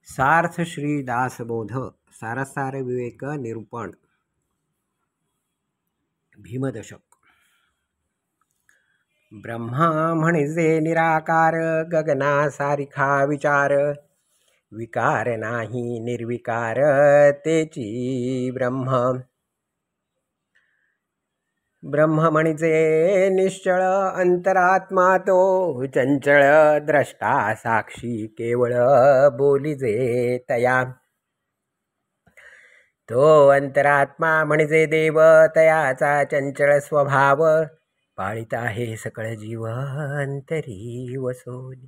सार्थ श्री दासबोध सारसार विवेक निरूपण भीमदशक. ब्रह्मा म्हणजे निराकार गगना सारिखा विचार, विकार नाही निर्विकार तेची ब्रह्म. ब्रह्म म्हणजे निश्चळ अंतरात्मा तो, चंचळ द्रष्टा साक्षी केवळ बोलिजे तया. तो अंतरात्मा म्हणजे देव, तयाचा चंचळ स्वभाव, पाळीत आहे सकळ जीव अंतरी वसोली.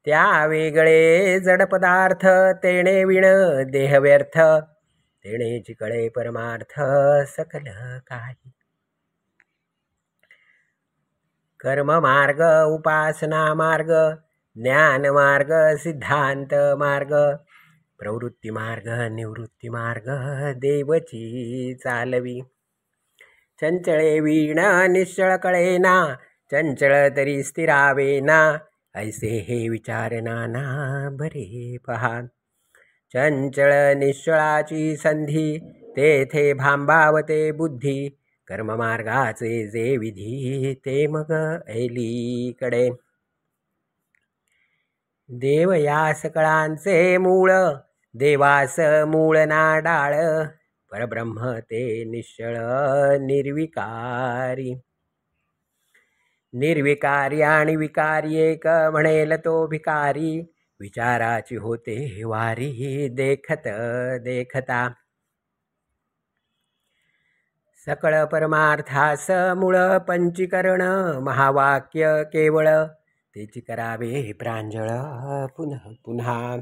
त्या वेगळे जड पदार्थ तेणे विण देह व्यर्थ, तेणे जिकळे परमार्थ सकल काही. कर्म मार्ग उपासना मार्ग ज्ञान मार्ग सिद्धांत मार्ग, प्रवृत्ती मार्ग निवृत्ती मार्ग देवची चालवी. चंचळे वीण निश्चळ कळेना, चंचळ तरी स्थिरावेना, ऐसे हे विचार नाना बरे पहा. चंचळ निश्चळाची संधी तेथे भांबावते बुद्धी, कर्ममार्गाचे जे विधी ते मग ऐलीकडे. देव या सकळांचे मूळ, देवास मूळ ना डाळ, परब्रह्म ते निश्चळ निर्विकारी. निर्विकारी आणि विकारी एक म्हणेल तो भिकारी, विचाराची होते वारी देखत देखता. सकळ परमार्थास मूळ पंचीकरण महावाक्य केवळ, तेची करावे प्रांजळ पुनः पुन्हा.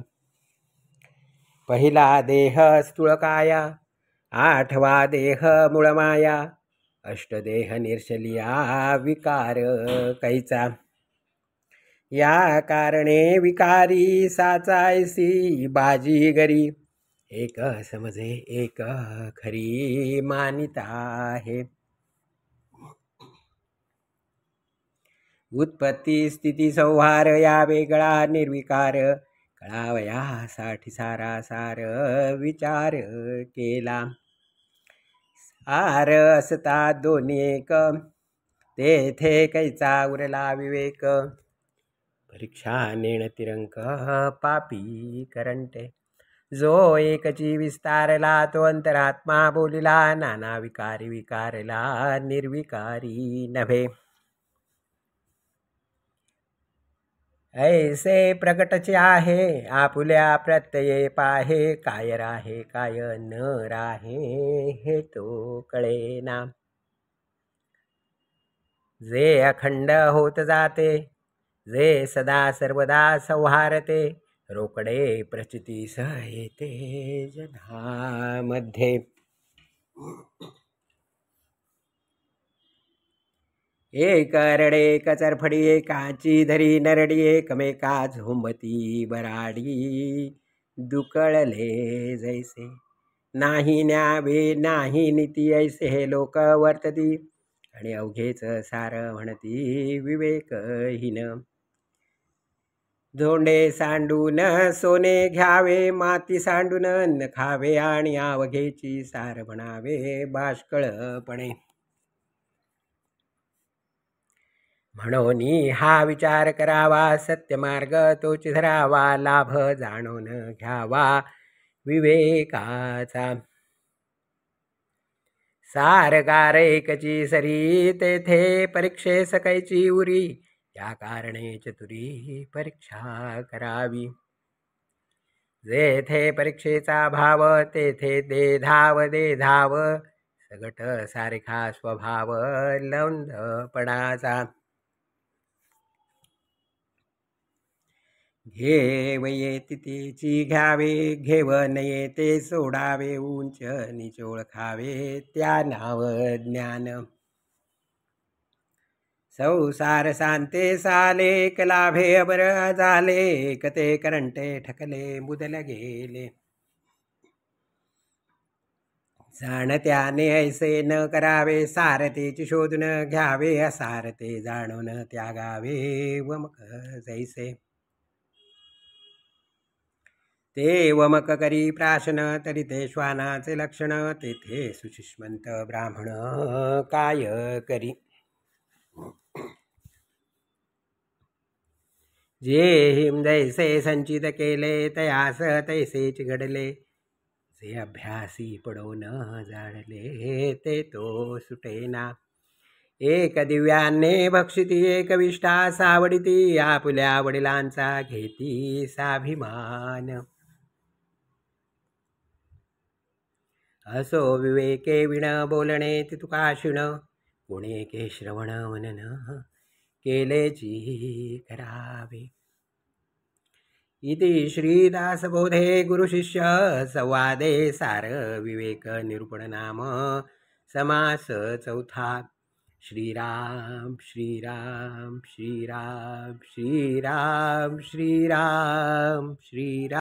पहिला देह स्थूळकाया, आठवा देह मूळमाया, अष्टदेह निर्शलिया विकार कैचा. या कारणे विकारी साचायसी बाजीगरी, एक समजे एक खरी मानिता आहे. उत्पत्ती स्थिती संहार या वेगळा निर्विकार, कळावयासाठी सारासार विचार केला. सार असता दोन्ही एक, तेथे कैचा उरला विवेक. परीक्षा नेण तिरंक पापी करंटे, जो एकची विस्तारला तो अंतरात्मा बोलिला, नाना विकारी विकारला निर्विकारी नव्हे. ऐसे प्रगटचे आहे आपुल्या प्रत्यये पाहे, काय राहे काय न राहे हे तो कळेना. जे अखंड होत जाते, जे सदा सर्वदा संहारते, रोकडे प्रचितीस येते जनामध्ये. एक रडे एक चरफडी, एकाची धरी नरडी, एकमेका झोंबती बराडी, दुकळले जैसे. नाही न्यावे नाही नीती, ऐसे हे लोक वर्तती, आणि अवघेच सार म्हणती विवेकहीन. झोंडे सांडून सोने घ्यावे, माती सांडून अन्न खावे, आणि अवघेची सार म्हणावे बाष्कळपणे. म्हणून हा विचार करावा, सत्यमार्ग तोच धरावा, लाभ जाणून घ्यावा विवेकाचा. सारगार एकची सरी, तेथे परीक्षे सकैची उरी, या कारणे चतुरी परीक्षा करावी. जेथे परीक्षेचा भाव, तेथे दे धाव, सगट सारिखा स्वभाव लौंधपणाचा. घेवये तिथेची घ्यावे, घेव नये ते सोडावे, उंच नीच ओळखावे त्या नाव ज्ञान. संसार सांते साले, एक लाभे अबर झाले, एक ते करंटे ठकले मुदल गेले. जाणत्याने ऐसे न करावे, सारतेची शोधून घ्यावे, असारते जाणून त्यागावे वमक जैसे. ते वमक करी प्राशन तरी ते श्वानाचे लक्षण तेथे सुशिष्मंत ब्राह्मण काय करी. जे हिम जैसे संचित केले तयास तैसेच घडले. जे अभ्यासी पडो न जाणले ते तो सुटेना. एक दिव्याने भक्षिती एक विष्ठा सावडिती आपुल्या वडिलांचा घेती साभिमान. असो विवेके विण बोलणे ते तुकाशिण कोणे के श्रवण मनन केलेची करावे. इति श्रीदासबोधे गुरुशिष्य संवादे सार विवेक निरूपण नाम समास चौथा. श्रीराम श्रीराम श्रीराम श्रीराम श्रीराम श्रीराम.